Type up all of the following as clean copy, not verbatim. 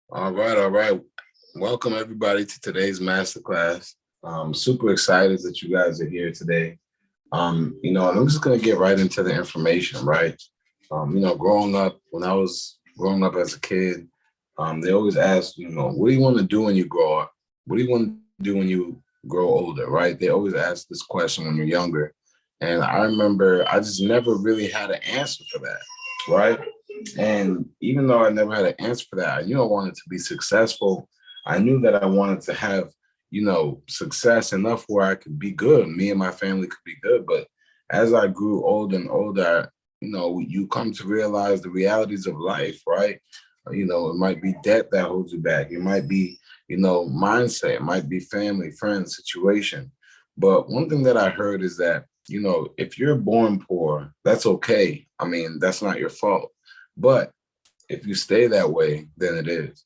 All right, all right. Welcome everybody to today's masterclass. I'm super excited that you guys are here today. And I'm just gonna get right into the information, right? Growing up, when I was growing up as a kid, they always ask, what do you want to do when you grow up? What do you want to do when you grow older, right? They always ask this question when you're younger. And I remember I just never really had an answer for that, right? And even though I never had an answer for that, I knew I wanted to be successful. I knew that I wanted to have, success enough where I could be good. Me and my family could be good. But as I grew older and older, you come to realize the realities of life, right? It might be debt that holds you back. It might be, mindset. It might be family, friends, situation. But one thing that I heard is that, if you're born poor, that's okay. I mean, that's not your fault. But if you stay that way, then it is.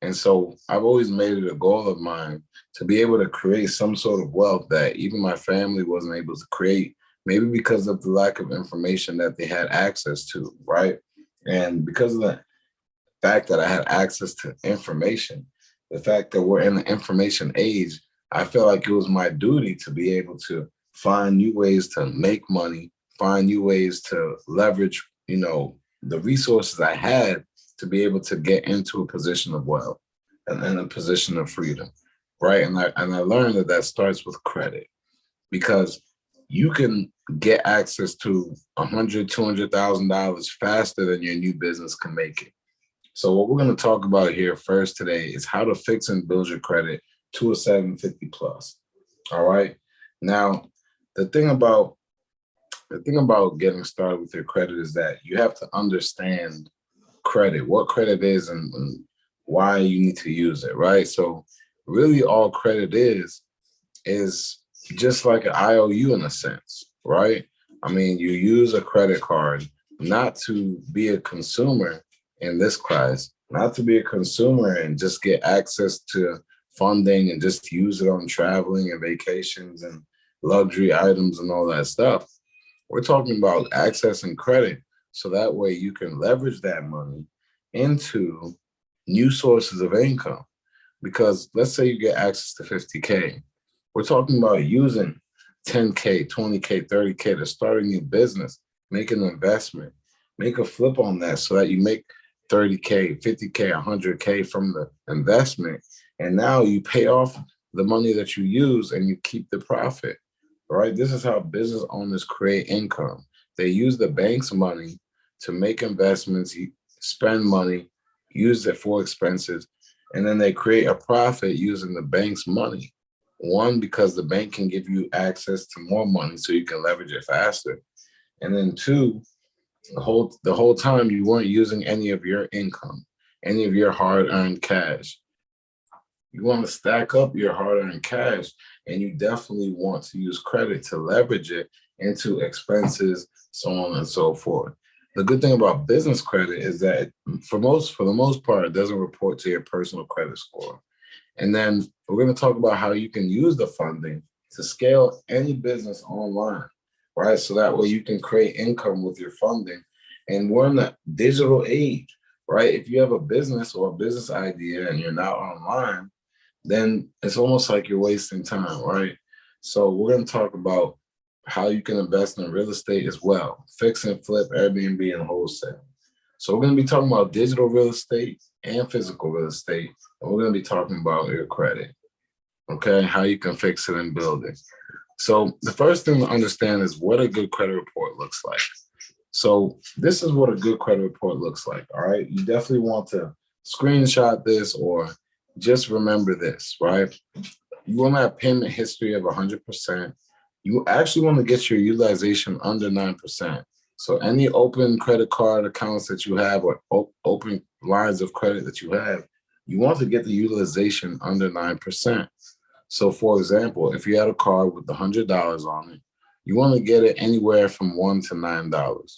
And so I've always made it a goal of mine to be able to create some sort of wealth that even my family wasn't able to create, maybe because of the lack of information that they had access to, right? And because of the fact that I had access to information, the fact that we're in the information age, I felt like it was my duty to be able to find new ways to make money, find new ways to leverage, the resources I had to be able to get into a position of wealth and a position of freedom, right? And I learned that that starts with credit because you can get access to $100,000, $200,000 faster than your new business can make it. So what we're going to talk about here first today is how to fix and build your credit to a 750 plus. All right. Now, the thing about getting started with your credit is that you have to understand credit, what credit is and why you need to use it, right? So really all credit is just like an IOU in a sense, right? I mean, you use a credit card not to be a consumer in this class, not to be a consumer and just get access to funding and just use it on traveling and vacations and luxury items and all that stuff. We're talking about access and credit so that way you can leverage that money into new sources of income. Because let's say you get access to 50K. We're talking about using 10K, 20K, 30K to start a new business, make an investment, make a flip on that so that you make 30K, 50K, 100K from the investment. And now you pay off the money that you use and you keep the profit, right? This is how business owners create income. They use the bank's money to make investments, spend money, use it for expenses, and then they create a profit using the bank's money. One, because the bank can give you access to more money so you can leverage it faster. And then two, the whole time you weren't using any of your income, any of your hard-earned cash. You want to stack up your hard-earned cash, and you definitely want to use credit to leverage it into expenses, so on and so forth. The good thing about business credit is that for the most part, it doesn't report to your personal credit score. And then we're going to talk about how you can use the funding to scale any business online, right? So that way you can create income with your funding. And we're in the digital age, right? If you have a business or a business idea and you're not online, then it's almost like you're wasting time, right? So we're going to talk about how you can invest in real estate as well, fix and flip, Airbnb, and wholesale. So we're going to be talking about digital real estate and physical real estate, and we're going to be talking about your credit, okay, how you can fix it and build it. So the first thing to understand is what a good credit report looks like. So this is what a good credit report looks like, all right? You definitely want to screenshot this or just remember this, right? You want to have payment history of 100%. You actually want to get your utilization under 9%. So any open credit card accounts that you have or open lines of credit that you have, you want to get the utilization under 9%. So for example, if you had a card with $100 on it, you want to get it anywhere from $1 to $9.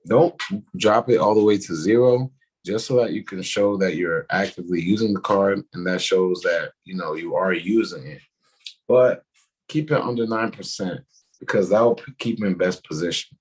Don't drop it all the way to zero, just so that you can show that you're actively using the card, and that shows that you are using it. But keep it under 9% because that will keep you in best position.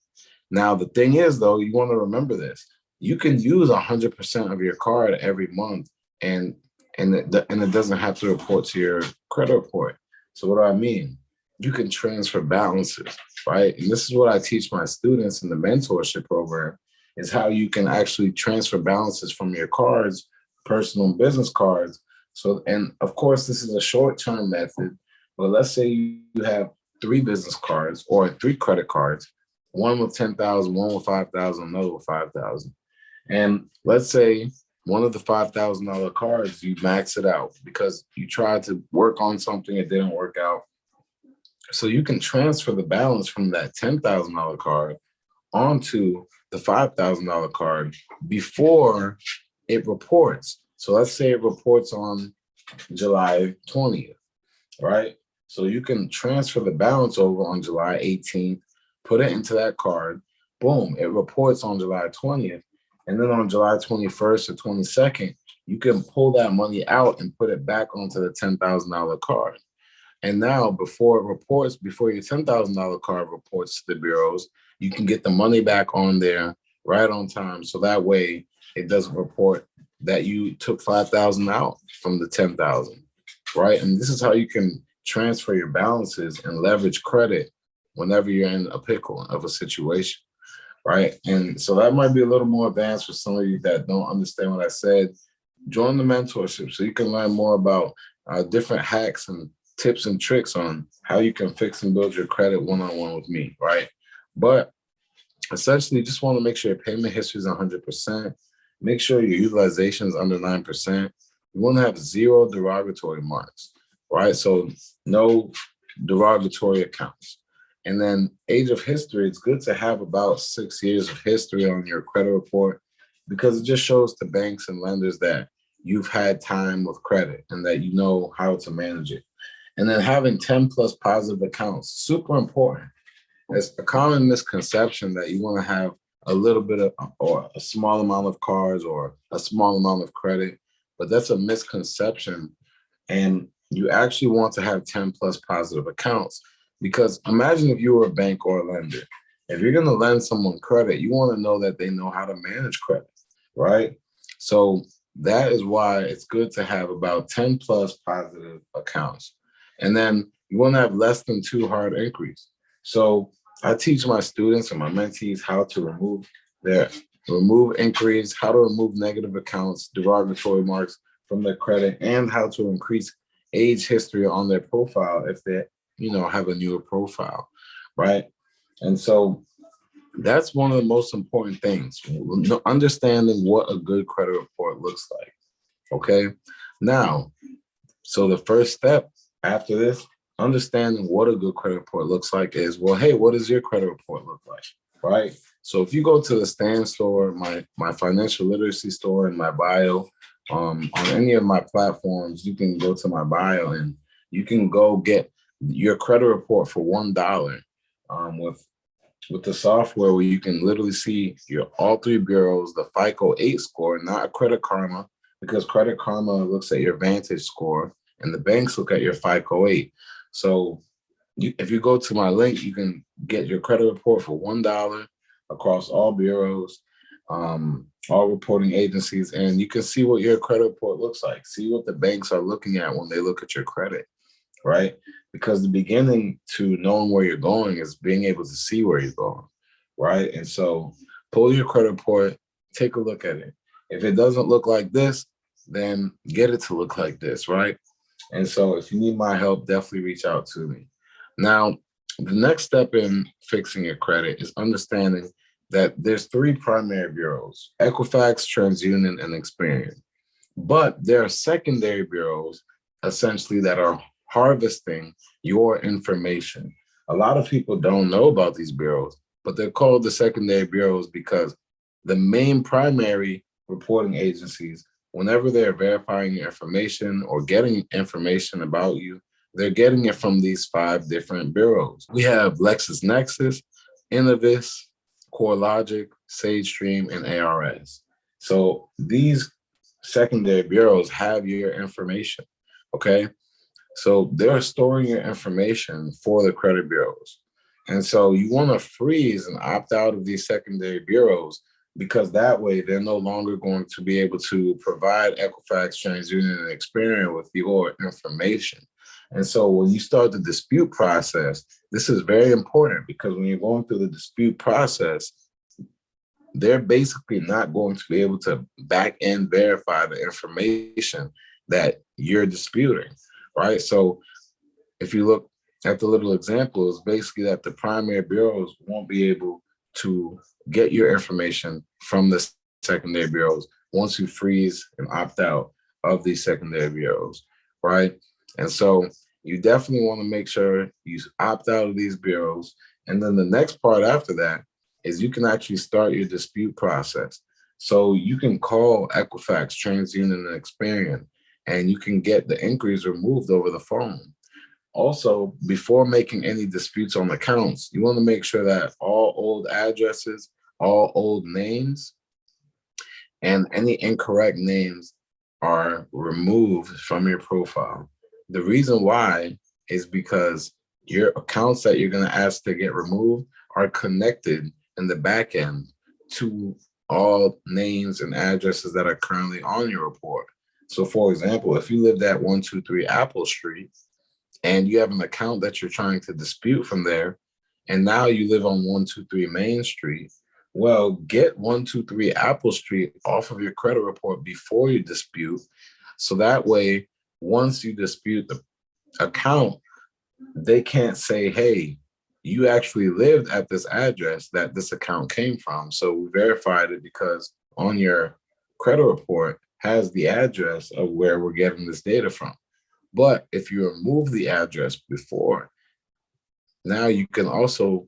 Now, the thing is, though, you want to remember this. You can use 100% of your card every month and and it doesn't have to report to your credit report. So what do I mean? You can transfer balances, right? And this is what I teach my students in the mentorship program, is how you can actually transfer balances from your cards, personal and business cards. So, and of course, this is a short-term method, but let's say you have 3 business cards or 3 credit cards, one with 10,000, one with 5,000, another with 5,000. And let's say one of the $5,000 cards, you max it out because you tried to work on something, it didn't work out. So you can transfer the balance from that $10,000 card onto the $5,000 card before it reports. So let's say it reports on July 20th, right? So you can transfer the balance over on July 18th, put it into that card, boom, it reports on July 20th. And then on July 21st or 22nd, you can pull that money out and put it back onto the $10,000 card. And now before it reports, before your $10,000 card reports to the bureaus, you can get the money back on there right on time. So that way it doesn't report that you took 5,000 out from the 10,000, right? And this is how you can transfer your balances and leverage credit whenever you're in a pickle of a situation, right? And so that might be a little more advanced for some of you that don't understand what I said. Join the mentorship so you can learn more about different hacks and tips and tricks on how you can fix and build your credit one-on-one with me, right? But essentially, just want to make sure your payment history is 100%. Make sure your utilization is under 9%. You want to have 0 derogatory marks, right? So no derogatory accounts. And then age of history, it's good to have about 6 years of history on your credit report because it just shows to banks and lenders that you've had time with credit and that you know how to manage it. And then having 10 plus positive accounts, super important. It's a common misconception that you want to have a little bit of or a small amount of cards or a small amount of credit, but that's a misconception. And you actually want to have 10 plus positive accounts because imagine if you were a bank or a lender. If you're going to lend someone credit, you want to know that they know how to manage credit, right? So that is why it's good to have about 10 plus positive accounts. And then you want to have less than 2 hard inquiries. So I teach my students and my mentees how to remove inquiries, how to remove negative accounts, derogatory marks from their credit, and how to increase age history on their profile if they, have a newer profile, right? And so that's one of the most important things, understanding what a good credit report looks like, okay? Now, so the first step after this, understanding what a good credit report looks like is, well, hey, what does your credit report look like, right? So if you go to the Stan store, my financial literacy store in my bio, on any of my platforms, you can go to my bio and you can go get your credit report for $1 with the software where you can literally see your all 3 bureaus, the FICO 8 score, not Credit Karma, because Credit Karma looks at your Vantage score and the banks look at your FICO 8. So if you go to my link, you can get your credit report for $1 across all bureaus, all reporting agencies, and you can see what your credit report looks like. See what the banks are looking at when they look at your credit, right? Because the beginning to knowing where you're going is being able to see where you're going, right? And so pull your credit report, take a look at it. If it doesn't look like this, then get it to look like this, right? And so if you need my help, definitely reach out to me. Now, the next step in fixing your credit is understanding that there's 3 primary bureaus: Equifax, TransUnion, and Experian. But there are secondary bureaus, essentially, that are harvesting your information. A lot of people don't know about these bureaus, but they're called the secondary bureaus because the main primary reporting agencies, whenever they're verifying your information or getting information about you, they're getting it from these 5 different bureaus. We have LexisNexis, Innovis, CoreLogic, SageStream, and ARS. So these secondary bureaus have your information, okay? So they're storing your information for the credit bureaus. And so you want to freeze and opt out of these secondary bureaus because that way they're no longer going to be able to provide Equifax, TransUnion, and Experian with your information. And so when you start the dispute process, this is very important, because when you're going through the dispute process, they're basically not going to be able to back end verify the information that you're disputing, right? So if you look at the little examples, basically that the primary bureaus won't be able to get your information from the secondary bureaus once you freeze and opt out of these secondary bureaus, right? And so you definitely want to make sure you opt out of these bureaus. And then the next part after that is you can actually start your dispute process. So you can call Equifax, TransUnion, and Experian, and you can get the inquiries removed over the phone. Also, before making any disputes on accounts, you want to make sure that all old addresses, all old names, and any incorrect names are removed from your profile. The reason why is because your accounts that you're going to ask to get removed are connected in the back end to all names and addresses that are currently on your report. So for example, if you lived at 123 Apple Street and you have an account that you're trying to dispute from there, and now you live on 123 Main Street, well, get 123 Apple Street off of your credit report before you dispute. So that way, once you dispute the account, they can't say, hey, you actually lived at this address that this account came from. So we verified it because on your credit report has the address of where we're getting this data from. But if you remove the address before, now you can also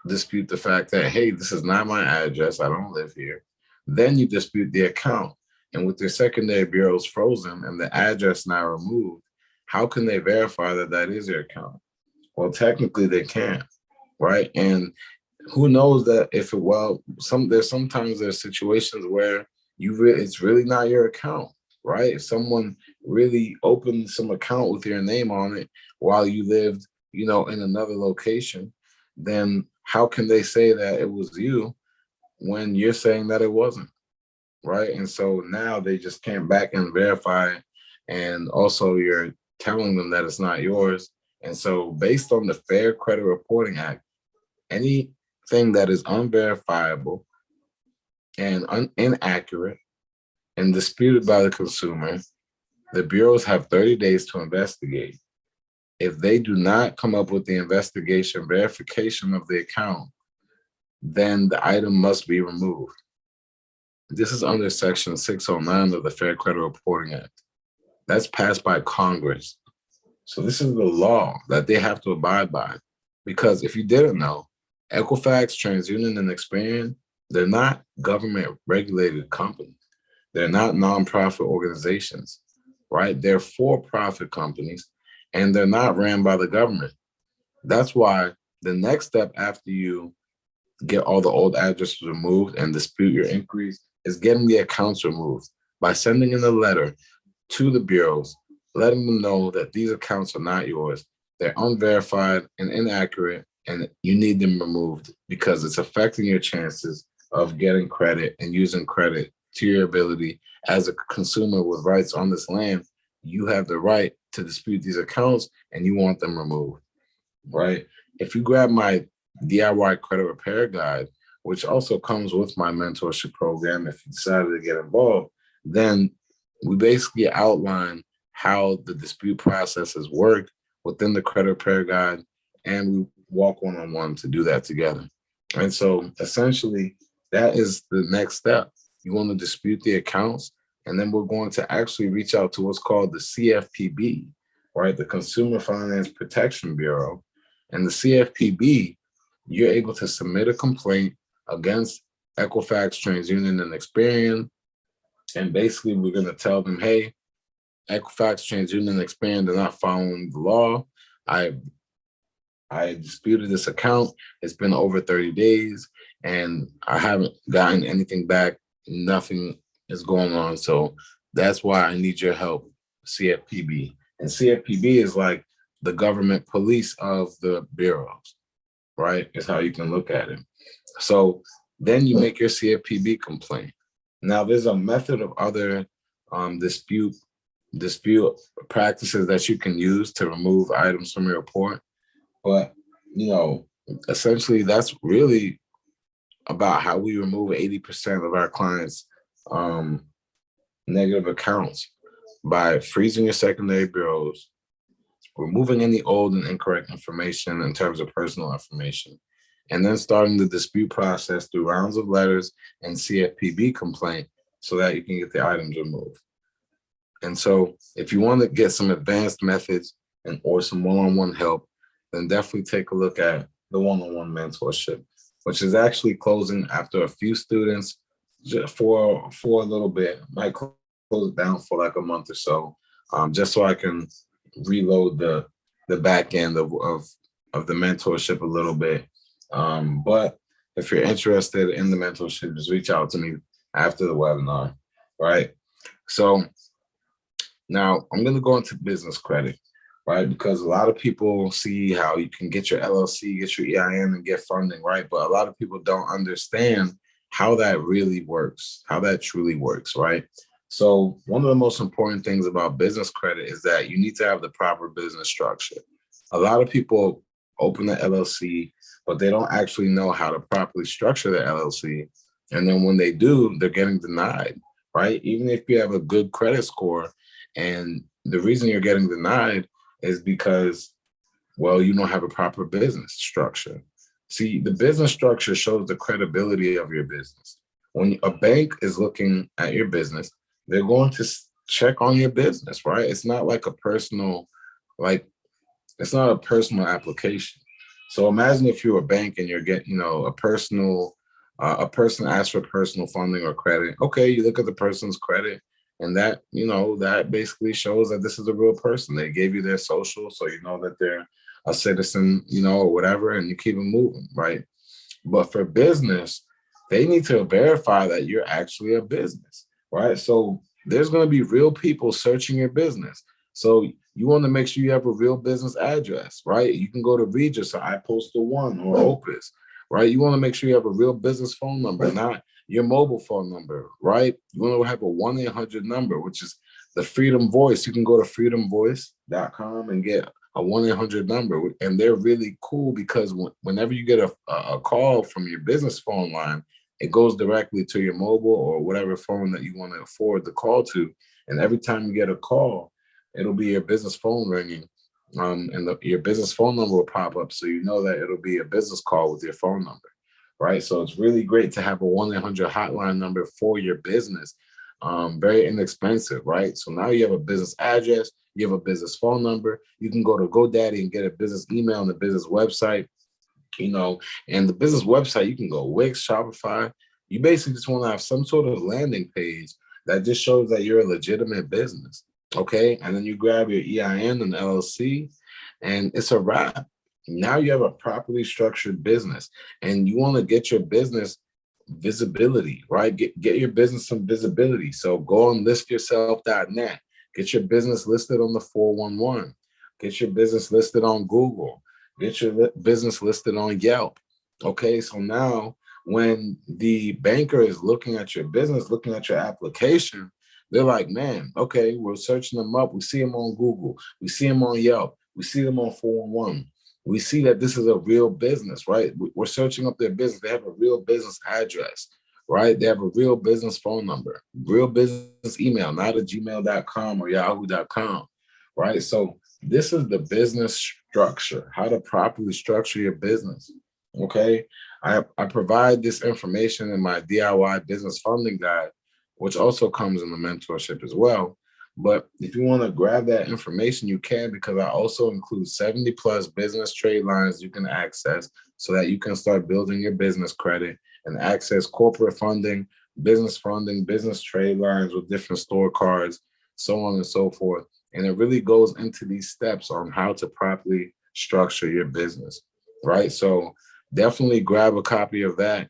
dispute the fact that, hey, this is not my address, I don't live here. Then you dispute the account. And with your secondary bureaus frozen and the address now removed, how can they verify that that is your account? Well, technically they can't, right? And who knows that if it, well, sometimes there's situations where it's really not your account, right? If someone really opened some account with your name on it while you lived, in another location, then how can they say that it was you when you're saying that it wasn't, right? And so now they just can't back and verify, and also you're telling them that it's not yours. And so based on the Fair Credit Reporting Act, anything that is unverifiable and inaccurate and disputed by the consumer, the bureaus have 30 days to investigate. If they do not come up with the investigation verification of the account, then the item must be removed. This is under Section 609 of the Fair Credit Reporting Act. That's passed by Congress. So this is the law that they have to abide by. Because if you didn't know, Equifax, TransUnion, and Experian, they're not government regulated companies. They're not nonprofit organizations, right? They're for-profit companies, and they're not ran by the government. That's why the next step after you get all the old addresses removed and dispute your inquiries is getting the accounts removed by sending in a letter to the bureaus, letting them know that these accounts are not yours. They're unverified and inaccurate, and you need them removed because it's affecting your chances of getting credit and using credit to your ability as a consumer with rights on this land. You have the right to dispute these accounts and you want them removed, right? If you grab my DIY credit repair guide, which also comes with my mentorship program, if you decided to get involved, then we basically outline how the dispute processes work within the credit repair guide, and we walk one-on-one to do that together. And so essentially, that is the next step. You want to dispute the accounts, and then we're going to actually reach out to what's called the CFPB, right? The Consumer Finance Protection Bureau. And the CFPB, you're able to submit a complaint against Equifax, TransUnion, and Experian. And basically, we're going to tell them, hey, Equifax, TransUnion, and Experian, they're not following the law. I disputed this account. It's been over 30 days, and I haven't gotten anything back. Nothing is going on. So that's why I need your help, CFPB. And CFPB is like the government police of the bureaus, right? Is how you can look at it. So Then you make your CFPB complaint. Now, there's a method of other dispute practices that you can use to remove items from your report. But, essentially, that's really about how we remove 80% of our clients' negative accounts by freezing your secondary bureaus, removing any old and incorrect information in terms of personal information, and then starting the dispute process through rounds of letters and CFPB complaint so that you can get the items removed. And so if you want to get some advanced methods or some one-on-one help, then definitely take a look at the one-on-one mentorship, which is actually closing after a few students for a little bit. Might close it down for like a month or so, just so I can reload the back end of the mentorship a little bit. But if you're interested in the mentorship, just reach out to me after the webinar, right? So now I'm going to go into business credit, right? Because a lot of people see how you can get your LLC, get your EIN, and get funding, right? But a lot of people don't understand how that really works, how that truly works, right? So one of the most important things about business credit is that you need to have the proper business structure. A lot of people open the LLC, but they don't actually know how to properly structure the LLC. And then when they do, they're getting denied, right? Even if you have a good credit score, and the reason you're getting denied is because, well, you don't have a proper business structure. See, the business structure shows the credibility of your business. When a bank is looking at your business, they're going to check on your business, right? It's not like it's not a personal application. So imagine if you're a bank and you're getting, a person asks for personal funding or credit. Okay, you look at the person's credit, and that, that basically shows that this is a real person. They gave you their social, so you know that they're a citizen, or whatever, and you keep them moving, right? But for business, they need to verify that you're actually a business, right? So there's going to be real people searching your business. So you want to make sure you have a real business address, right? You can go to Regis or iPostal One or Opus, right? You want to make sure you have a real business phone number, not your mobile phone number, right? You want to have a 1-800 number, which is the Freedom Voice. You can go to freedomvoice.com and get a 1-800 number. And they're really cool because whenever you get a call from your business phone line, it goes directly to your mobile or whatever phone that you want to forward the call to. And every time you get a call, it'll be your business phone ringing. And your business phone number will pop up. So you know that it'll be a business call with your phone number, right? So it's really great to have a 1-800 hotline number for your business. Very inexpensive, right? So now you have a business address, you have a business phone number. You can go to GoDaddy and get a business email and a business website, and the business website, you can go Wix, Shopify. You basically just want to have some sort of landing page that just shows that you're a legitimate business. Okay. And then you grab your EIN and LLC, and it's a wrap. Now you have a properly structured business, and you want to get your business visibility, right? Get your business some visibility. So go on listyourself.net, get your business listed on the 411, get your business listed on Google, get your business listed on Yelp. Okay. So now when the banker is looking at your business, looking at your application, they're like, man, okay, we're searching them up. We see them on Google. We see them on Yelp. We see them on 411. We see that this is a real business, right? We're searching up their business. They have a real business address, right? They have a real business phone number, real business email, not a gmail.com or yahoo.com, right? So this is the business structure, how to properly structure your business, okay? I provide this information in my DIY business funding guide, which also comes in the mentorship as well. But if you want to grab that information, you can, because I also include 70 plus business trade lines you can access so that you can start building your business credit and access corporate funding, business trade lines with different store cards, so on and so forth. And it really goes into these steps on how to properly structure your business, right? So definitely grab a copy of that.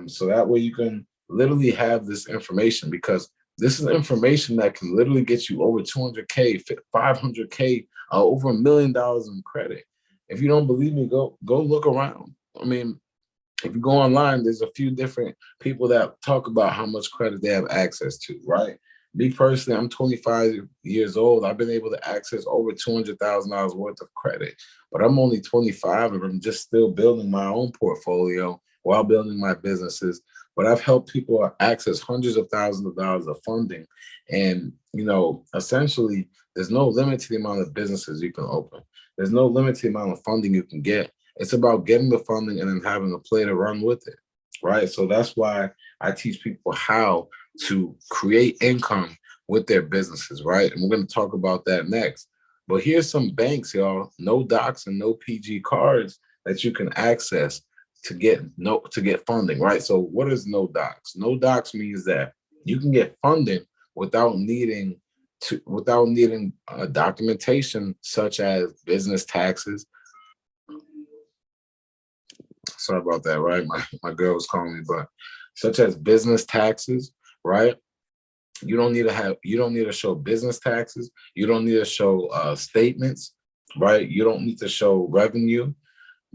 So that way you can literally have this information, because this is information that can literally get you over 200K, 500K, over $1 million in credit. If you don't believe me, go look around. I mean, If you go online, there's a few different people that talk about how much credit they have access to, right? Me personally, I'm 25 years old. I've been able to access over $200,000 worth of credit, but I'm only 25 and I'm just still building my own portfolio while building my businesses. But I've helped people access hundreds of thousands of dollars of funding. And, essentially, there's no limit to the amount of businesses you can open. There's no limit to the amount of funding you can get. It's about getting the funding and then having a play to run with it, right? So that's why I teach people how to create income with their businesses, right? And we're going to talk about that next. But here's some banks, y'all, no docs and no PG cards that you can access to get funding, right? So what is no docs? No docs means that you can get funding without needing documentation such as business taxes. Sorry about that, right? My girl was calling me, but such as business taxes, right? You don't need to show business taxes. You don't need to show statements, right? You don't need to show revenue.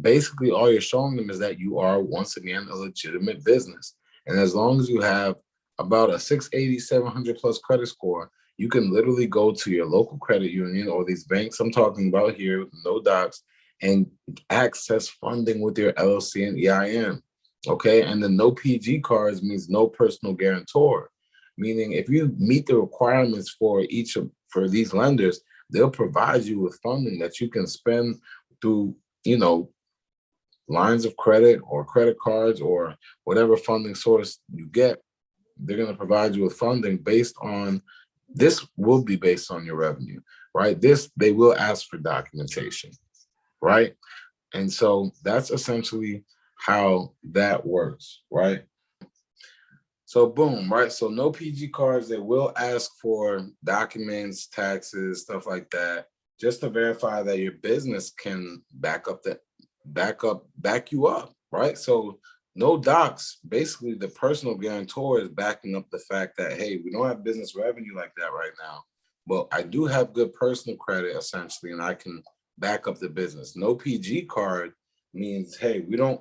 Basically, all you're showing them is that you are once again a legitimate business. And as long as you have about a 680, 700 plus credit score, you can literally go to your local credit union or these banks I'm talking about here with no docs and access funding with your LLC and EIN. Okay. And the no PG cards means no personal guarantor, meaning if you meet the requirements for these lenders, they'll provide you with funding that you can spend through, lines of credit or credit cards or whatever funding source you get. They're going to provide you with funding based on this will be based on your revenue, right? They will ask for documentation, right? And so that's essentially how that works, right? So boom, right? So no PG cards, they will ask for documents, taxes, stuff like that, just to verify that your business can back you up, right? So no docs, basically the personal guarantor is backing up the fact that, hey, we don't have business revenue like that right now, but I do have good personal credit essentially, and I can back up the business. No PG card means, hey, we don't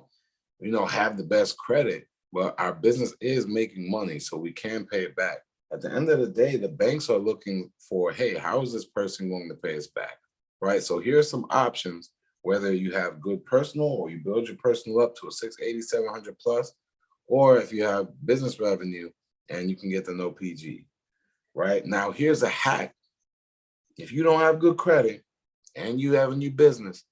have the best credit, but our business is making money, so we can pay it back. At the end of the day, the banks are looking for, hey, how is this person going to pay us back, right? So here are some options, whether you have good personal or you build your personal up to a 680, 700 plus, or if you have business revenue and you can get the no PG, right? Now, here's a hack. If you don't have good credit and you have a new business,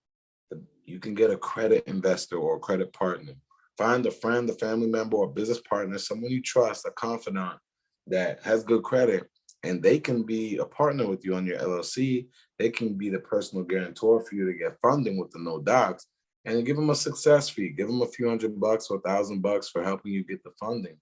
you can get a credit investor or a credit partner. Find a friend, a family member, or a business partner, someone you trust, a confidant that has good credit, and they can be a partner with you on your LLC. They can be the personal guarantor for you to get funding with the no docs, and give them a success fee. Give them a few $100 or $1,000 for helping you get the funding,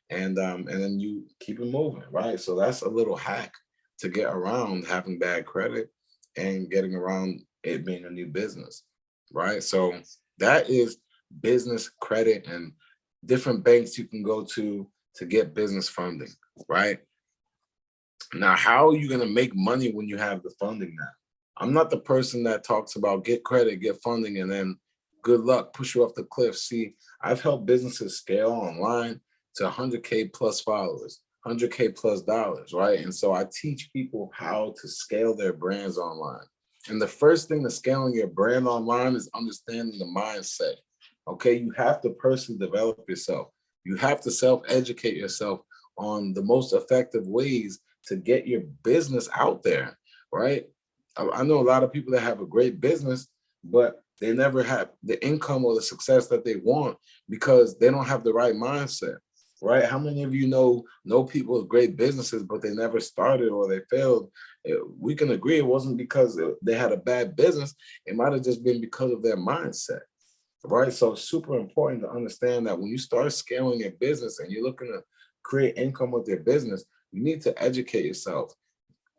and then you keep it moving, right? So that's a little hack to get around having bad credit and getting around it being a new business, right? So that is business credit and different banks you can go to get business funding, right? Now, how are you going to make money when you have the funding now? I'm not the person that talks about get credit, get funding, and then good luck, push you off the cliff. See, I've helped businesses scale online to 100K plus followers, 100K plus dollars, right? And so I teach people how to scale their brands online. And the first thing to scaling your brand online is understanding the mindset. Okay, you have to personally develop yourself. You have to self-educate yourself on the most effective ways to get your business out there, right? I know a lot of people that have a great business, but they never have the income or the success that they want because they don't have the right mindset, right? How many of you know people with great businesses, but they never started or they failed? We can agree it wasn't because they had a bad business. It might have just been because of their mindset, right? So it's super important to understand that when you start scaling your business and you're looking to create income with your business, you need to educate yourself,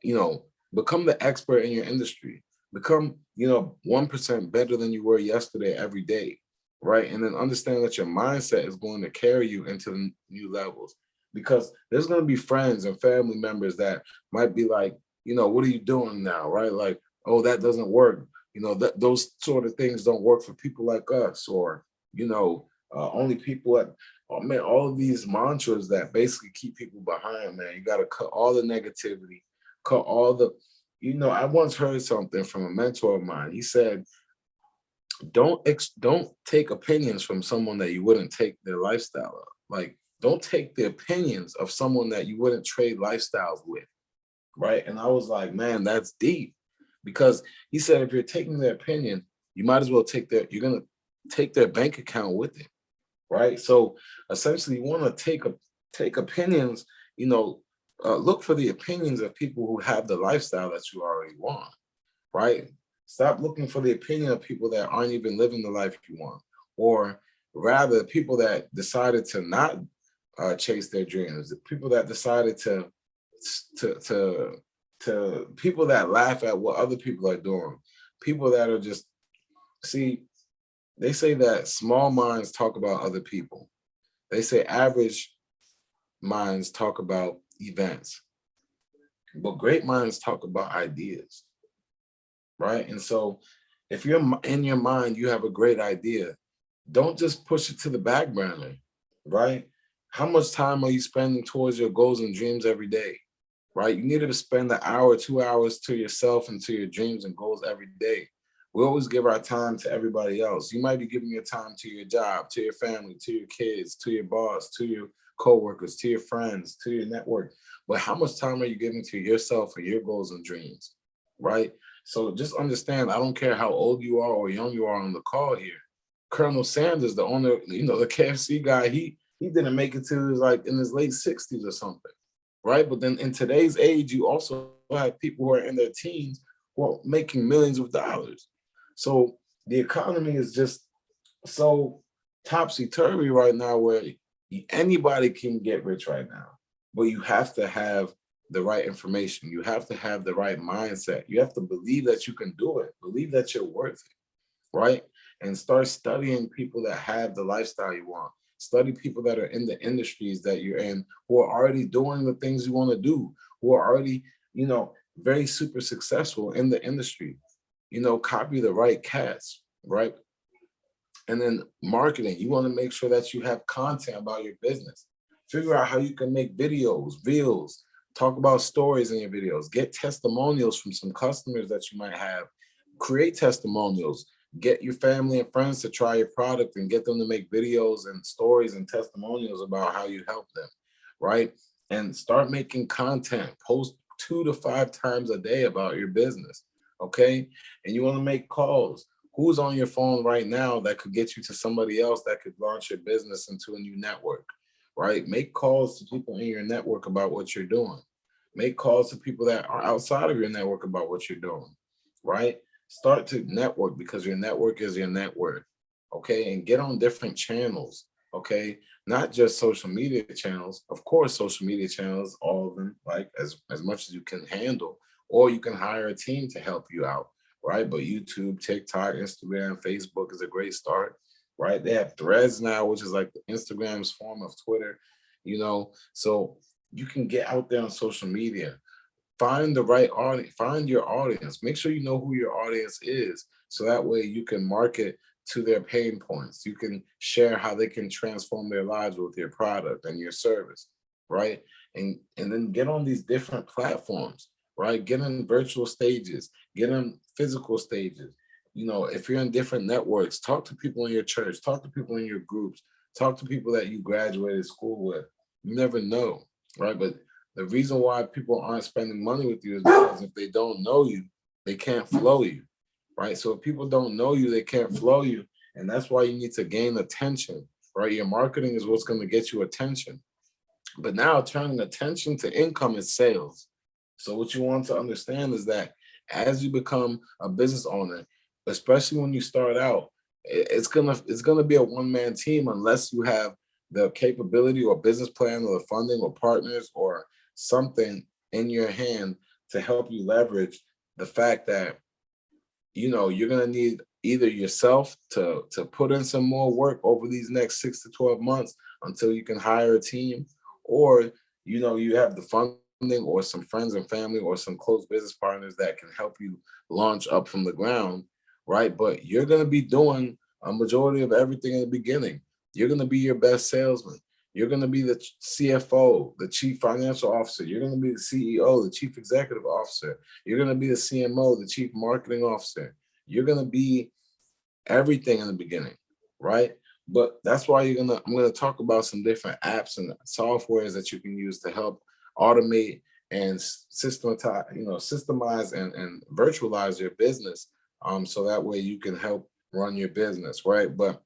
become the expert in your industry, become, 1% better than you were yesterday every day, right? And then understand that your mindset is going to carry you into the new levels, because there's going to be friends and family members that might be like, what are you doing now, right? Like, oh, that doesn't work. Those sort of things don't work for people like us, or, only people at, oh man, all of these mantras that basically keep people behind, man. You got to cut all the negativity, cut all the, I once heard something from a mentor of mine. He said, don't take opinions from someone that you wouldn't take their lifestyle of. Like, don't take the opinions of someone that you wouldn't trade lifestyles with, right? And I was like, man, that's deep, because he said if you're taking their opinion, you might as well you're gonna take their bank account with it, right? So essentially, you want to take opinions, look for the opinions of people who have the lifestyle that you already want, right? Stop looking for the opinion of people that aren't even living the life you want, or rather, people that decided to not chase their dreams, the people that decided to people that laugh at what other people are doing, people that are just, see, they say that small minds talk about other people. They say average minds talk about events, but great minds talk about ideas, right? And so if you're in your mind, you have a great idea, don't just push it to the back burner, right? How much time are you spending towards your goals and dreams every day, right? You need to spend an hour, 2 hours to yourself and to your dreams and goals every day. We always give our time to everybody else. You might be giving your time to your job, to your family, to your kids, to your boss, to your coworkers, to your friends, to your network. But how much time are you giving to yourself and your goals and dreams, right? So just understand, I don't care how old you are or young you are on the call here. Colonel Sanders, the owner, the KFC guy, he didn't make it to like in his late 60s or something, right? But then in today's age, you also have people who are in their teens who are making millions of dollars. So the economy is just so topsy-turvy right now, where anybody can get rich right now, but you have to have the right information. You have to have the right mindset. You have to believe that you can do it, believe that you're worth it, right? And start studying people that have the lifestyle you want. Study people that are in the industries that you're in, who are already doing the things you want to do, who are already, very super successful in the industry. Copy the right cats, right? And then marketing, you want to make sure that you have content about your business. Figure out how you can make videos, reels, talk about stories in your videos, get testimonials from some customers that you might have, create testimonials, get your family and friends to try your product and get them to make videos and stories and testimonials about how you help them, right? And start making content, post 2 to 5 times a day about your business, okay? And you want to make calls. Who's on your phone right now that could get you to somebody else that could launch your business into a new network, right? Make calls to people in your network about what you're doing. Make calls to people that are outside of your network about what you're doing, right? Start to network, because your network is your net worth, okay? And get on different channels, okay? Not just social media channels. Of course, social media channels, all of them, like as much as you can handle, or you can hire a team to help you out, right? But YouTube, TikTok, Instagram, Facebook is a great start, right? They have Threads now, which is like Instagram's form of Twitter, so you can get out there on social media. Find the right audience, find your audience, make sure you know who your audience is, so that way you can market to their pain points. You can share how they can transform their lives with your product and your service, right? And then get on these different platforms, right? Get in virtual stages, get in physical stages. If you're in different networks, talk to people in your church, talk to people in your groups, talk to people that you graduated school with. You never know, right? But the reason why people aren't spending money with you is because if they don't know you, they can't flow you, right? So if people don't know you, they can't flow you. And that's why you need to gain attention, right? Your marketing is what's going to get you attention. But now turning attention to income is sales. So what you want to understand is that as you become a business owner, especially when you start out, it's gonna be a one-man team unless you have the capability or business plan or the funding or partners or something in your hand to help you leverage the fact that you're going to need either yourself to put in some more work over these next 6 to 12 months until you can hire a team, or you have the funding or some friends and family or some close business partners that can help you launch up from the ground, right? But you're going to be doing a majority of everything in the beginning. You're going to be your best salesman. You're going to be the CFO, the chief financial officer. You're going to be the CEO, the chief executive officer. You're going to be the CMO, the chief marketing officer. You're going to be everything in the beginning, right? But that's why I'm gonna talk about some different apps and softwares that you can use to help automate and systemize and virtualize your business. So that way you can help run your business, right? But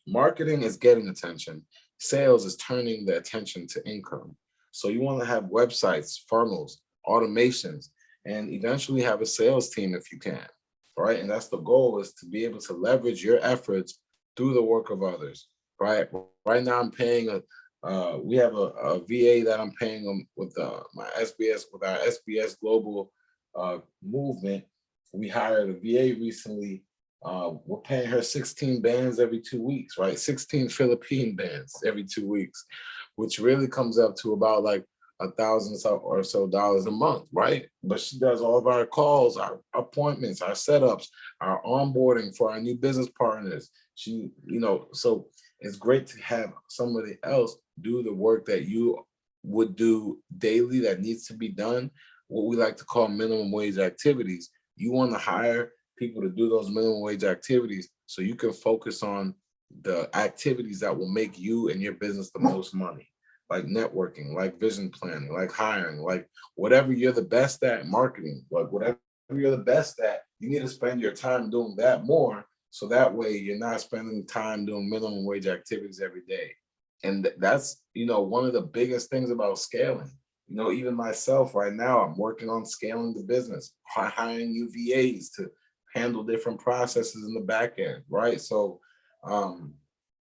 marketing is getting attention. Sales is turning the attention to income. So you want to have websites, funnels, automations, and eventually have a sales team if you can, right? And that's the goal, is to be able to leverage your efforts through the work of others, right? Right now I'm paying we have a VA that I'm paying them with my SBS, with our SBS Global movement. We hired a VA recently. We're paying her 16 bands every 2 weeks, right? 16 Philippine bands every 2 weeks, which really comes up to about like $1,000 or so a month, right? But she does all of our calls, our appointments, our setups, our onboarding for our new business partners. So it's great to have somebody else do the work that you would do daily that needs to be done, what we like to call minimum wage activities. You want to hire people to do those minimum wage activities so you can focus on the activities that will make you and your business the most money, like networking, like vision planning, like hiring, like whatever you're the best at, marketing, like whatever you're the best at, you need to spend your time doing that more. So that way you're not spending time doing minimum wage activities every day. And that's, one of the biggest things about scaling. Even myself right now, I'm working on scaling the business, hiring new VAs to handle different processes in the back end, right? So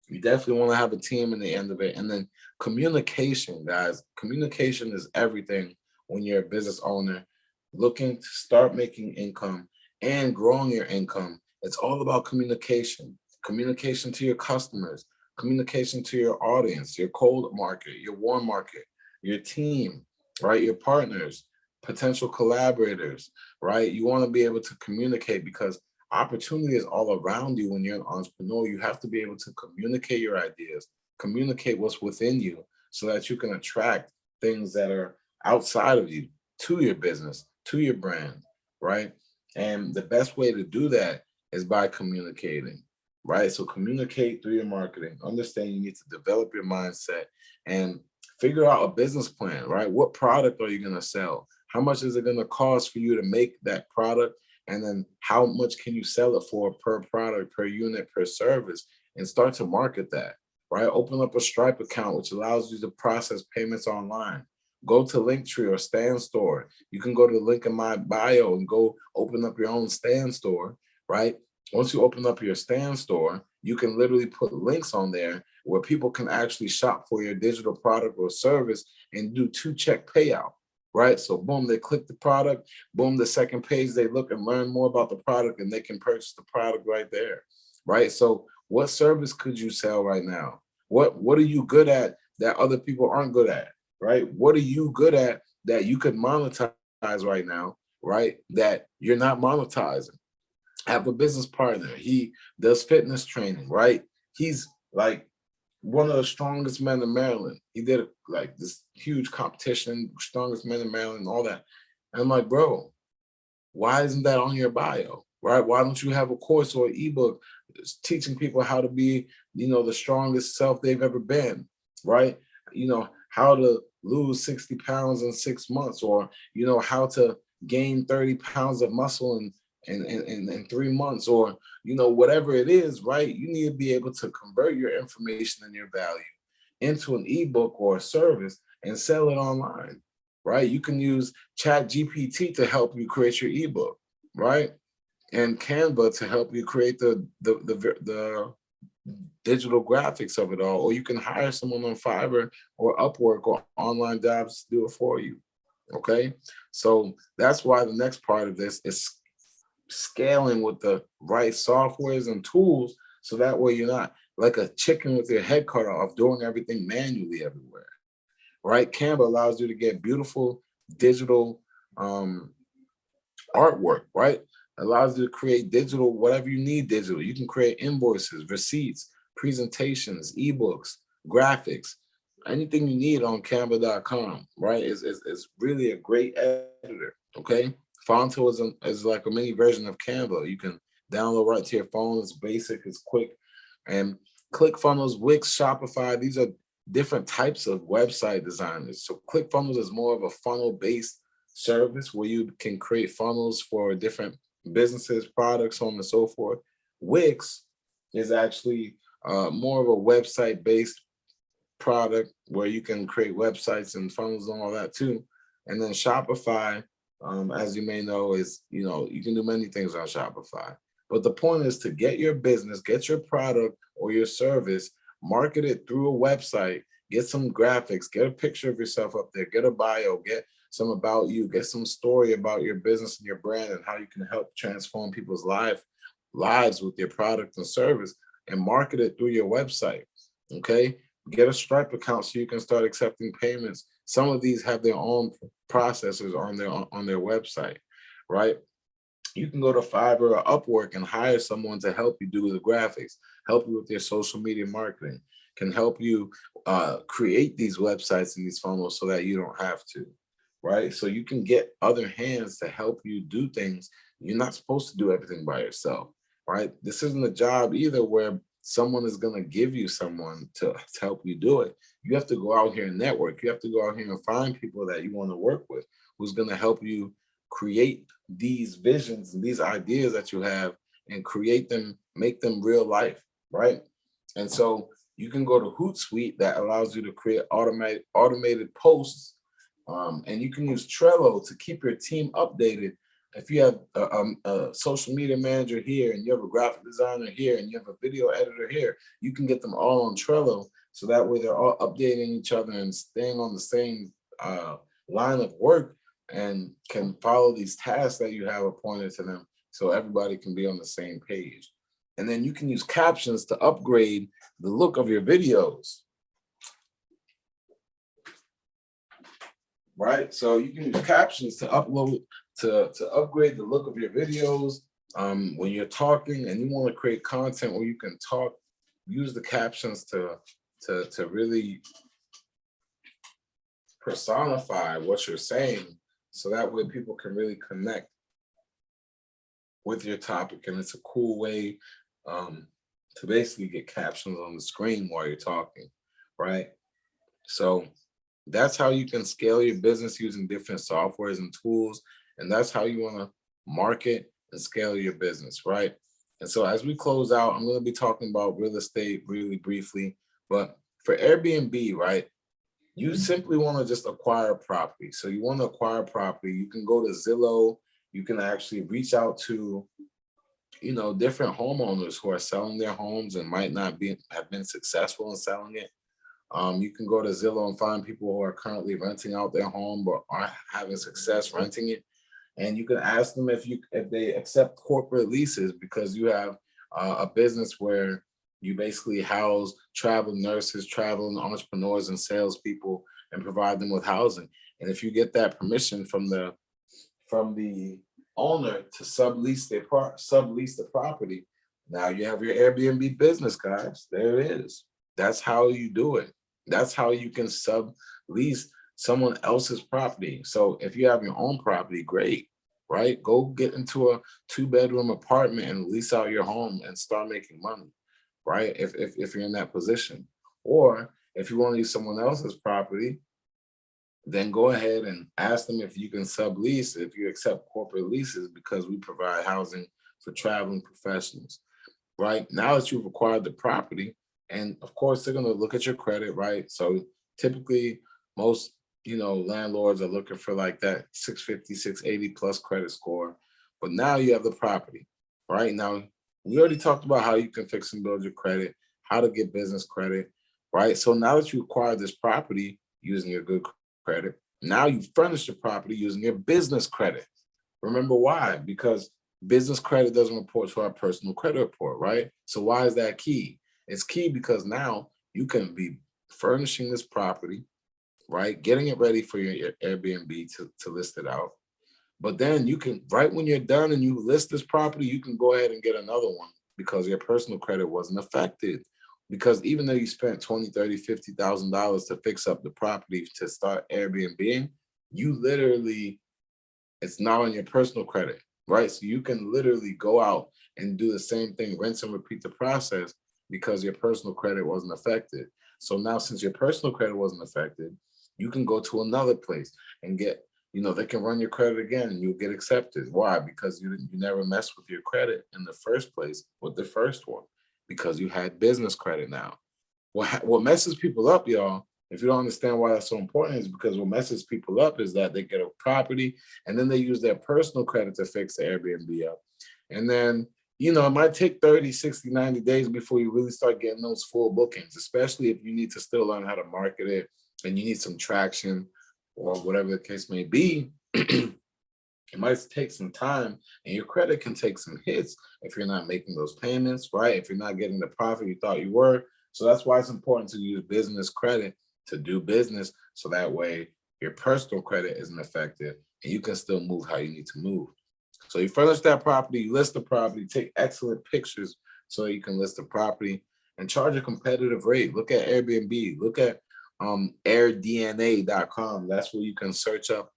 you definitely want to have a team in the end of it. And then communication, guys. Communication is everything when you're a business owner looking to start making income and growing your income. It's all about communication. Communication to your customers, communication to your audience, your cold market, your warm market, your team, right? Your partners, potential collaborators, right? You want to be able to communicate because opportunity is all around you. When you're an entrepreneur, you have to be able to communicate your ideas, communicate what's within you so that you can attract things that are outside of you to your business, to your brand, right? And the best way to do that is by communicating, right? So communicate through your marketing. Understand you need to develop your mindset and figure out a business plan, right? What product are you going to sell? How much is it going to cost for you to make that product? And then how much can you sell it for per product, per unit, per service, and start to market that, right? Open up a Stripe account, which allows you to process payments online. Go to Linktree or Stand Store. You can go to the link in my bio and go open up your own Stand Store, right? Once you open up your Stand Store, you can literally put links on there where people can actually shop for your digital product or service and do 2-check payout, right? So boom, they click the product, boom, the second page, they look and learn more about the product and they can purchase the product right there, right? So what service could you sell right now? What are you good at that other people aren't good at, right? What are you good at that you could monetize right now, right? That you're not monetizing. Have a business partner. He does fitness training, right? He's like one of the strongest men in Maryland. He did like this huge competition, strongest men in Maryland, and all that. And I'm like, bro, why isn't that on your bio, right? Why don't you have a course or an ebook teaching people how to be, the strongest self they've ever been, right? How to lose 60 pounds in 6 months, or, how to gain 30 pounds of muscle in 3 months, or, whatever it is, right? You need to be able to convert your information and your value into an ebook or a service and sell it online, right? You can use Chat GPT to help you create your ebook, right? And Canva to help you create the digital graphics of it all, or you can hire someone on Fiverr or Upwork or online jobs to do it for you. Okay, so that's why the next part of this is scaling with the right softwares and tools, so that way you're not like a chicken with your head cut off doing everything manually everywhere, right? Canva allows you to get beautiful digital artwork, right? Allows you to create digital, whatever you need digital. You can create invoices, receipts, presentations, ebooks, graphics, anything you need on canva.com, right? Is really a great editor, okay? Fonto is like a mini version of Canva. You can download right to your phone. It's basic, it's quick. And ClickFunnels, Wix, Shopify, these are different types of website designers. So ClickFunnels is more of a funnel-based service where you can create funnels for different businesses, products, so on and so forth. Wix is actually more of a website-based product where you can create websites and funnels and all that too. And then Shopify, as you may know, is, you can do many things on Shopify. But the point is to get your business, get your product or your service, market it through a website, get some graphics, get a picture of yourself up there, get a bio, get some about you, get some story about your business and your brand and how you can help transform people's lives with your product and service, and market it through your website. Okay. Get a Stripe account so you can start accepting payments. Some of these have their own processors on their website, right? You can go to Fiverr or Upwork and hire someone to help you do the graphics, help you with your social media marketing, can help you create these websites and these funnels so that you don't have to, right? So you can get other hands to help you do things. You're not supposed to do everything by yourself, right? This isn't a job either where someone is going to give you someone to help you do it. You have to go out here and network. You have to go out here and find people that you want to work with, who's going to help you create these visions and these ideas that you have and create them, make them real life, right? And so you can go to Hootsuite that allows you to create automated posts, and you can use Trello to keep your team updated. If you have a social media manager here and you have a graphic designer here and you have a video editor here, you can get them all on Trello. So that way they're all updating each other and staying on the same line of work and can follow these tasks that you have appointed to them so everybody can be on the same page. And then you can use captions to upgrade the look of your videos. Right? So you can use captions to upgrade the look of your videos. When you're talking and you want to create content where you can talk, use the captions to really personify what you're saying, so that way people can really connect with your topic. And it's a cool way to basically get captions on the screen while you're talking, right? So that's how you can scale your business using different softwares and tools. And that's how you want to market and scale your business, right? And so as we close out, I'm going to be talking about real estate really briefly. But for Airbnb, right, you simply want to just acquire property. So you want to acquire property. You can go to Zillow. You can actually reach out to, different homeowners who are selling their homes and might not have been successful in selling it. You can go to Zillow and find people who are currently renting out their home but aren't having success renting it. And you can ask them if they accept corporate leases, because you have a business where you basically house travel nurses, traveling entrepreneurs, and salespeople, and provide them with housing. And if you get that permission from the owner to sublease the property, now you have your Airbnb business, guys. There it is. That's how you do it. That's how you can sublease someone else's property. So if you have your own property, great, right? Go get into a 2-bedroom apartment and lease out your home and start making money, right? If you're in that position. Or if you want to use someone else's property, then go ahead and ask them if you can sublease, if you accept corporate leases, because we provide housing for traveling professionals, right? Now that you've acquired the property, and of course, they're going to look at your credit, right? So typically most, landlords are looking for like that 650, 680 plus credit score. But now you have the property, right? Now, we already talked about how you can fix and build your credit, how to get business credit, right? So now that you acquire this property using your good credit, now you furnish the property using your business credit. Remember why? Because business credit doesn't report to our personal credit report, right? So why is that key? It's key because now you can be furnishing this property, right? Getting it ready for your Airbnb to list it out. But then you can, right when you're done and you list this property, you can go ahead and get another one because your personal credit wasn't affected. Because even though you spent 20, 30, $50,000 to fix up the property to start Airbnb, you literally, it's not on your personal credit, right? So you can literally go out and do the same thing, rinse and repeat the process because your personal credit wasn't affected. So now, since your personal credit wasn't affected, you can go to another place and get, they can run your credit again and you'll get accepted. Why? Because you never messed with your credit in the first place with the first one, because you had business credit now. What messes people up, y'all, if you don't understand why that's so important, is because what messes people up is that they get a property and then they use their personal credit to fix the Airbnb up. And then, it might take 30, 60, 90 days before you really start getting those full bookings, especially if you need to still learn how to market it and you need some traction or whatever the case may be. It might take some time, and your credit can take some hits if you're not making those payments, right? If you're not getting the profit you thought you were. So that's why it's important to use business credit to do business, so that way your personal credit isn't affected and you can still move how you need to move. So you furnish that property, you list the property, take excellent pictures so you can list the property and charge a competitive rate. Look at Airbnb, look at airdna.com. That's where you can search up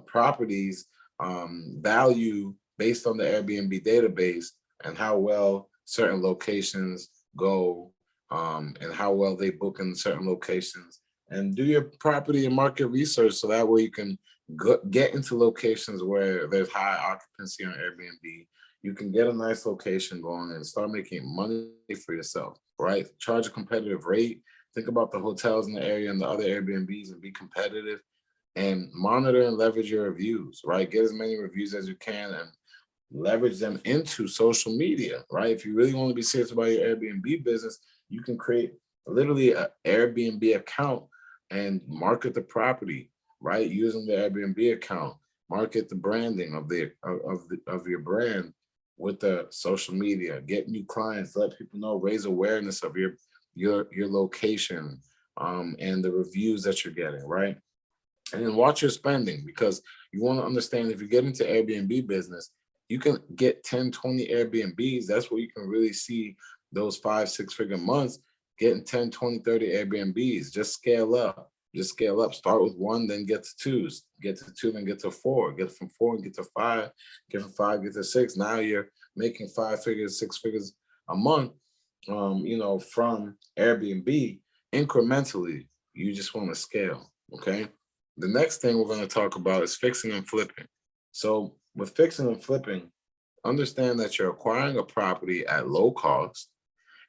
properties value based on the Airbnb database and how well certain locations go, and how well they book in certain locations. And do your property and market research so that way you can get into locations where there's high occupancy on Airbnb. You can get a nice location going and start making money for yourself, right? Charge a competitive rate. Think about the hotels in the area and the other Airbnbs and be competitive, and monitor and leverage your reviews, right? Get as many reviews as you can and leverage them into social media, right? If you really want to be serious about your Airbnb business, you can create literally an Airbnb account and market the property, right? Using the Airbnb account, market the branding of your brand with the social media, get new clients, let people know, raise awareness of your location, and the reviews that you're getting, right? And then watch your spending, because you want to understand, if you get into Airbnb business, you can get 10, 20 Airbnbs. That's where you can really see those 5, 6 figure months, getting 10, 20, 30 Airbnbs. Just scale up. Just scale up. Start with 1, then get to 2s. Get to 2, then get to 4. Get from 4 and get to 5. Get from 5, get to 6. Now you're making 5 figures, 6 figures a month, from Airbnb incrementally. You just want to scale, okay? The next thing we're going to talk about is fixing and flipping. So with fixing and flipping, understand that you're acquiring a property at low cost,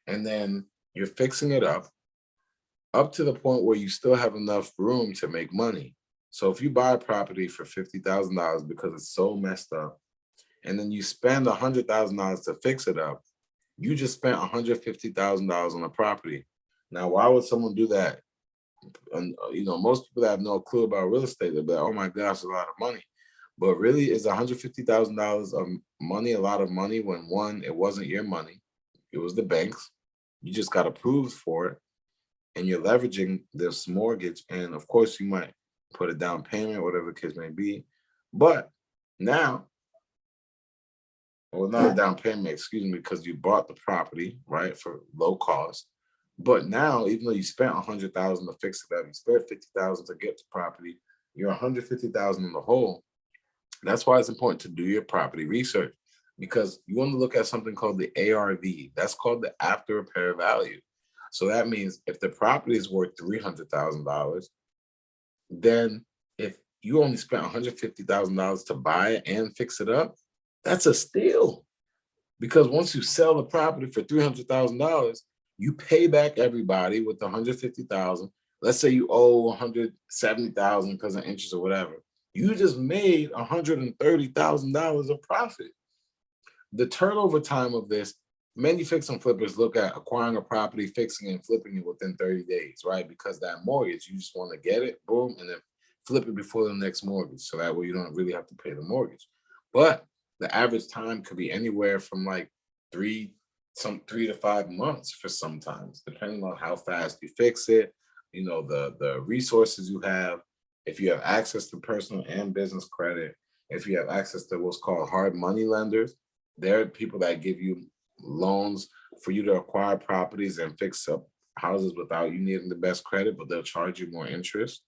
and then you're fixing it up to the point where you still have enough room to make money. So if you buy a property for $50,000 because it's so messed up, and then you spend $100,000 to fix it up, you just spent $150,000 on a property. Now, why would someone do that? And most people that have no clue about real estate, they'll be like, oh my gosh, a lot of money. But really, is $150,000 of money a lot of money when, one, it wasn't your money, it was the bank's. You just got approved for it, and you're leveraging this mortgage. And of course, you might put a down payment, whatever the case may be. But now, well, not a down payment, excuse me, because you bought the property, right, for low cost. But now, even though you spent $100,000 to fix it up, you spent $50,000 to get the property, you're $150,000 in the hole. That's why it's important to do your property research, because you want to look at something called the ARV. That's called the after repair value. So that means if the property is worth $300,000, then if you only spent $150,000 to buy it and fix it up, that's a steal. Because once you sell the property for $300,000, you pay back everybody with the $150,000. Let's say you owe $170,000 because of interest or whatever. You just made $130,000 of profit. The turnover time of this, many fix and flippers look at acquiring a property, fixing and flipping it within 30 days, right? Because that mortgage, you just want to get it, boom, and then flip it before the next mortgage. So that way you don't really have to pay the mortgage. But the average time could be anywhere from like 3 to 5 months for sometimes, depending on how fast you fix it, the resources you have, if you have access to personal and business credit, if you have access to what's called hard money lenders. They're people that give you loans for you to acquire properties and fix up houses without you needing the best credit, but they'll charge you more interest,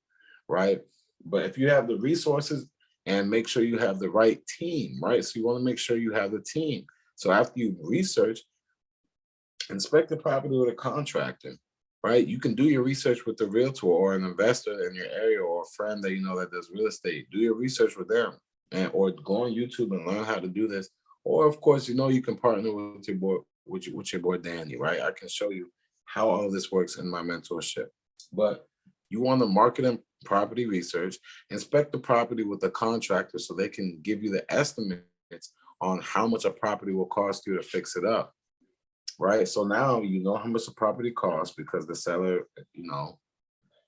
right? But if you have the resources and make sure you have the right team, right? So you want to make sure you have the team. So after you research, inspect the property with a contractor, right? You can do your research with the realtor or an investor in your area or a friend that you know that does real estate. Do your research with them, and or go on YouTube and learn how to do this. Or of course, you know, you can partner with your boy, with your boy Danny, right? I can show you how all this works in my mentorship. But you want to market and property research, inspect the property with a contractor so they can give you the estimates on how much a property will cost you to fix it up, right? So now you know how much the property costs because the seller, you know,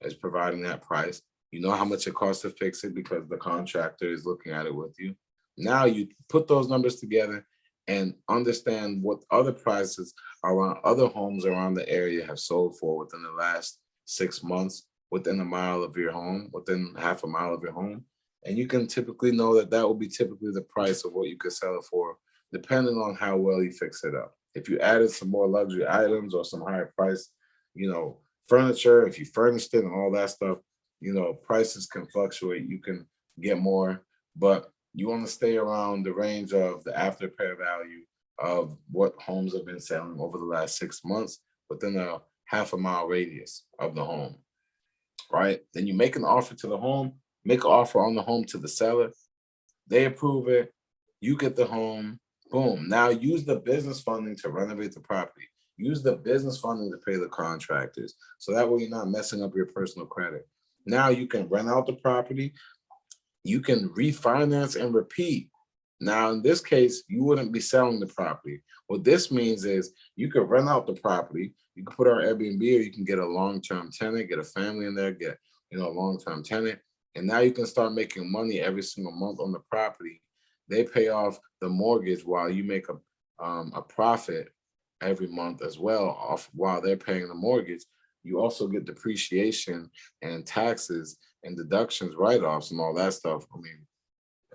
is providing that price. You know how much it costs to fix it because the contractor is looking at it with you. Now you put those numbers together and understand what other prices around other homes around the area have sold for within the last 6 months, within a mile of your home, within half a mile of your home. And you can typically know that that will be typically the price of what you could sell it for, depending on how well you fix it up. If you added some more luxury items or some higher price, you know, furniture, if you furnished it and all that stuff, you know, prices can fluctuate. You can get more, but you want to stay around the range of the after repair value of what homes have been selling over the last 6 months within a half a mile radius of the home, right? Then you make an offer to the home, make an offer on the home to the seller. They approve it. You get the home. Boom. Now use the business funding to renovate the property. Use the business funding to pay the contractors. So that way you're not messing up your personal credit. Now you can rent out the property. You can refinance and repeat. Now, in this case, you wouldn't be selling the property. What this means is you could rent out the property. You can put it on Airbnb, or you can get a long-term tenant, get a family in there, get, you know, a long-term tenant. And now you can start making money every single month on the property. They pay off the mortgage while you make a profit every month as well off while they're paying the mortgage. You also get depreciation and taxes and deductions, write-offs and all that stuff. I mean,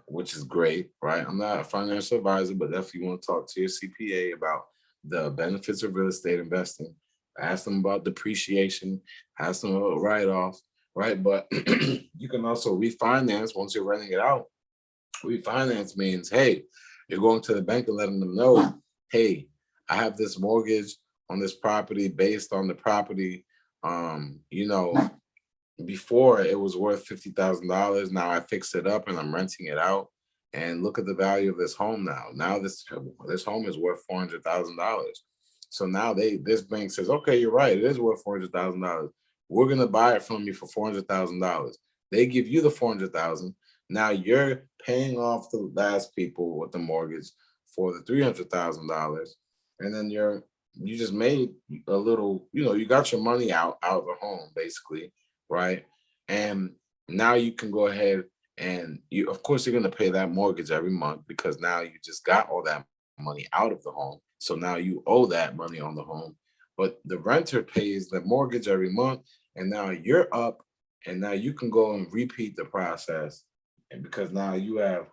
which is great, right? I'm not a financial advisor, but definitely want to talk to your CPA about the benefits of real estate investing. Ask them about depreciation, ask them about write-offs, right? But you can also refinance once you're renting it out. Refinance means, hey, you're going to the bank and letting them know, hey, I have this mortgage on this property based on the property. You know, before it was worth $50,000. Now I fixed it up and I'm renting it out. And look at the value of this home now. Now this home is worth $400,000. So now this bank says, okay, you're right, it is worth $400,000. We're gonna buy it from you for $400,000. They give you the $400,000. Now you're paying off the last people with the mortgage for the $300,000, and then you just made a little, you know, you got your money out of the home basically, right? And now you can go ahead and you, of course, you're going to pay that mortgage every month because now you just got all that money out of the home. So now you owe that money on the home, but the renter pays the mortgage every month, and now you're up, and now you can go and repeat the process, and because now you have,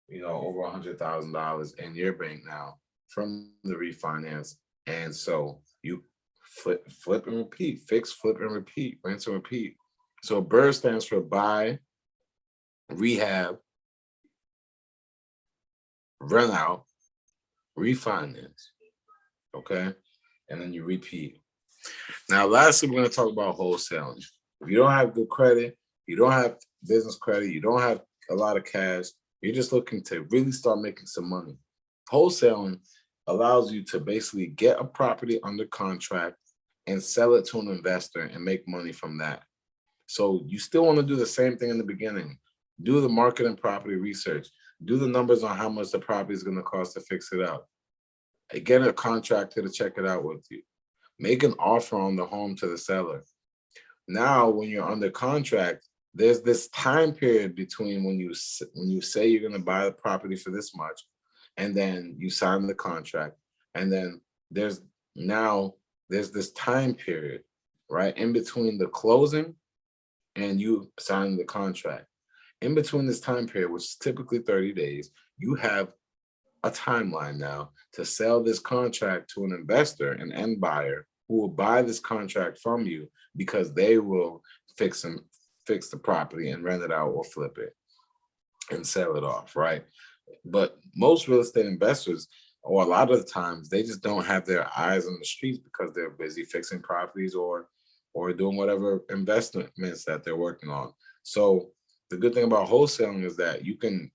you know, over $100,000 in your bank now from the refinance, and so you flip and repeat, fix, flip and repeat, rinse and repeat. So BRRRR stands for buy, rehab, rent out, refinance. Okay. And then you repeat. Now, lastly, we're going to talk about wholesaling. If you don't have good credit, you don't have business credit, you don't have a lot of cash, you're just looking to really start making some money. Wholesaling allows you to basically get a property under contract and sell it to an investor and make money from that. So you still want to do the same thing in the beginning. Do the market and property research. Do the numbers on how much the property is going to cost to fix it up. Get a contractor to check it out with you. Make an offer on the home to the seller. Now, when you're under contract, there's this time period between when you say you're going to buy the property for this much, and then you sign the contract, and then there's this time period, right, in between the closing and you signing the contract. In between this time period, which is typically 30 days, you have a timeline now to sell this contract to an investor, an end buyer, who will buy this contract from you because they will fix the property and rent it out or flip it and sell it off, right? But most real estate investors, or a lot of the times, they just don't have their eyes on the streets because they're busy fixing properties or doing whatever investments that they're working on. So the good thing about wholesaling is that you can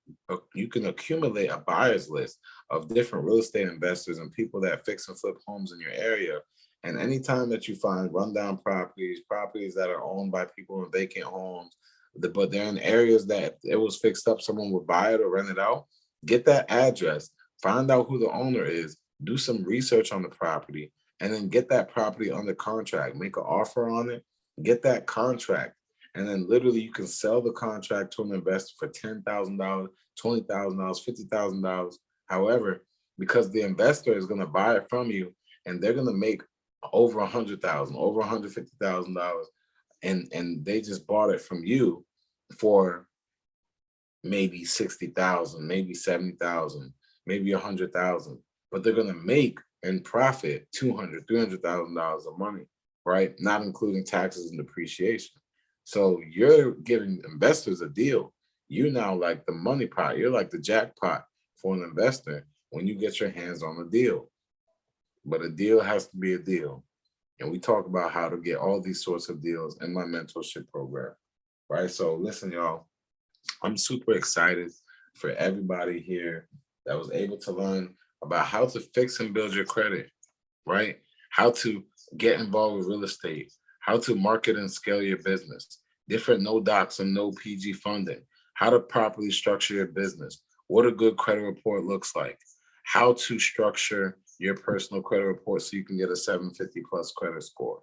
accumulate a buyer's list of different real estate investors and people that fix and flip homes in your area. And anytime that you find rundown properties, properties that are owned by people in vacant homes, but they're in areas that it was fixed up, someone would buy it or rent it out, get that address, find out who the owner is, do some research on the property, and then get that property under contract, make an offer on it, get that contract. And then literally you can sell the contract to an investor for $10,000, $20,000, $50,000. However, because the investor is going to buy it from you and they're going to make over $100,000, over $150,000, and they just bought it from you for maybe 60,000, maybe 70,000, maybe 100,000, but they're going to make and profit $200,000, $300,000 of money, right? Not including taxes and depreciation. So you're giving investors a deal. You're now like the money pot. You're like the jackpot for an investor when you get your hands on a deal. But a deal has to be a deal. And we talk about how to get all these sorts of deals in my mentorship program, right? So listen, y'all, I'm super excited for everybody here that was able to learn about how to fix and build your credit, right? How to get involved with real estate, how to market and scale your business, different no docs and no PG funding, how to properly structure your business, what a good credit report looks like, how to structure your personal credit report so you can get a 750 plus credit score,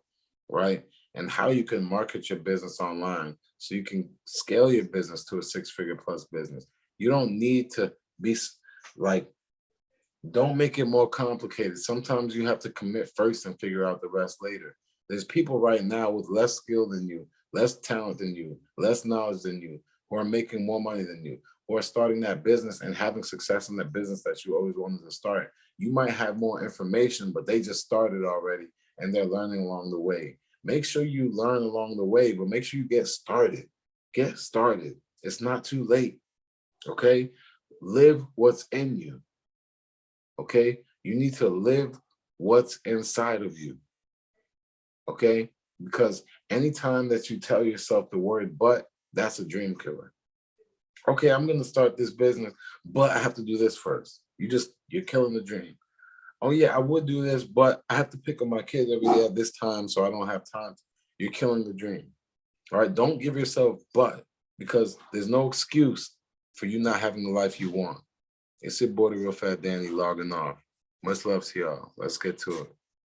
right? And how you can market your business online so you can scale your business to a 6-figure plus business. You don't need to be like, don't make it more complicated. Sometimes you have to commit first and figure out the rest later. There's people right now with less skill than you, less talent than you, less knowledge than you, who are making more money than you, who are starting that business and having success in that business that you always wanted to start. You might have more information, but they just started already and they're learning along the way. Make sure you learn along the way, but make sure you get started. Get started. It's not too late, okay? Live what's in you, okay? You need to live what's inside of you, okay? Because anytime that you tell yourself the word but, that's a dream killer. Okay, I'm going to start this business, but I have to do this first. You're killing the dream. Oh yeah, I would do this, but I have to pick up my kids every day at this time, so I don't have time. You're killing the dream. All right, don't give yourself but, because there's no excuse for you not having the life you want. It's your boy, the Real Fat Danny, logging off. Much love to y'all. Let's get to it.